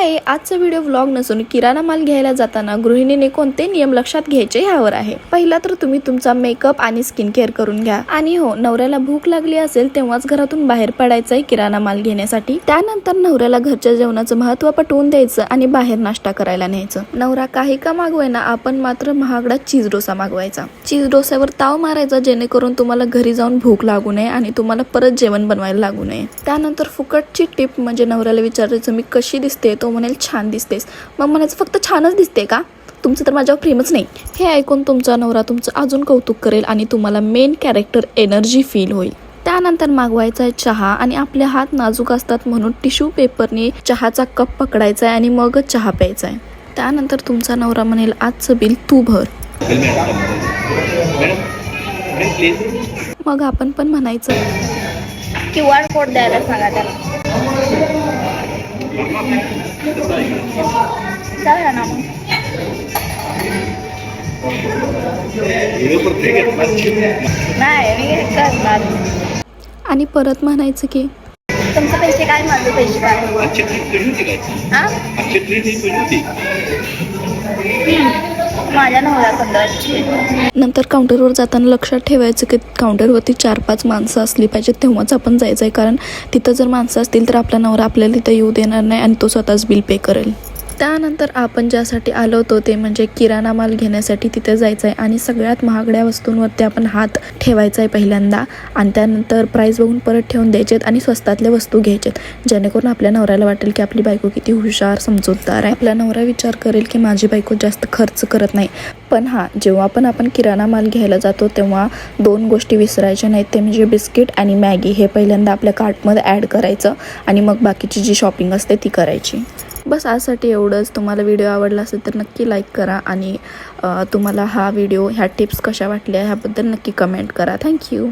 हाय, आजचा video vlog नसून किराणा माल घ्यायला जाताना गृहिणीने कोणते नियम लक्षात घ्यायचे ह्यावर आहे। पहिला तर तुम्ही तुमचा मेकअप आणि स्किन केअर करून घ्या। आणि हो, नवऱ्याला भूक लागली असेल तेव्हाच घरातून बाहेर पडायचंय किराणा माल घेण्यासाठी। त्यानंतर नवऱ्याला घरच्या जेवणाचं महत्त्व पटवून द्यायचं आणि बाहेर नाश्ता करायला न्यायचं। नवरा काही का मागवायना, आपण मात्र महागडा चीज डोसा मागवायचा। चीज डोस्यावर ताव मारायचा जेणेकरून तुम्हाला घरी जाऊन भूक लागू नये आणि तुम्हाला परत जेवण बनवायला लागू नये। त्यानंतर फुकटची टिप म्हणजे नवऱ्याला विचारायचं, मी कशी दिसते? तो म्हणेल छान दिसतेस। मग म्हणायचं, फक्त छानच दिसते का? तुमचं तर माझ्यावर प्रेमच नाही। हे ऐकून तुमचा नवरा तुमचं अजून कौतुक करेल आणि तुम्हाला मेन कॅरेक्टर एनर्जी फील होईल। त्यानंतर मागवायचा आहे चहा आणि आपले हात नाजूक असतात म्हणून टिश्यू पेपरने चहाचा कप पकडायचा आहे आणि मगच चहा प्यायचा आहे। त्यानंतर तुमचा नवरा म्हणेल, आजचं बिल तू भर। मग आपण पण म्हणायचं, QR कोड द्यायला सांगा त्याला। चालेल ना मग। नाही मी करणार। आणि परत म्हणायचं की तुमचे पैसे काय, माझे पैसे काय? माझ्या नवऱ्याकडे। नंतर काउंटरवर जाताना लक्षात ठेवायचं की काउंटरवरती 4-5 माणसं असली पाहिजेत, तेव्हाच आपण जायचं आहे। कारण तिथं जर माणसं असतील तर आपला नवरा आपल्याला तिथं येऊ देणार नाही आणि तो स्वतःच बिल पे करेल। त्यानंतर आपण ज्यासाठी आलो होतो ते म्हणजे किराणा माल घेण्यासाठी तिथे जायचं आहे आणि सगळ्यात महागड्या वस्तूंवरती आपण हात ठेवायचा आहे पहिल्यांदा आणि त्यानंतर प्राईस बघून परत ठेवून द्यायचेत आणि स्वस्तातल्या वस्तू घ्यायचेत, जेणेकरून आपल्या नवऱ्याला वाटेल की आपली बायको किती हुशार समजूतदार आहे। आपला नवरा विचार करेल की माझी बायको जास्त खर्च करत नाही। पण हां, जेव्हा पण आपण किराणा माल घ्यायला जातो तेव्हा 2 गोष्टी विसरायच्या नाहीत, ते म्हणजे बिस्किट आणि मॅगी। हे पहिल्यांदा आपल्या कार्टमध्ये ॲड करायचं आणि मग बाकीची जी शॉपिंग असते ती करायची। बस आजसाठी एवढंच। तुम्हाला व्हिडिओ आवडला असेल तर नक्की लाईक करा आणि तुम्हाला हा व्हिडिओ ह्या टिप्स कशा वाटल्या ह्याबद्दल नक्की कमेंट करा। थँक्यू।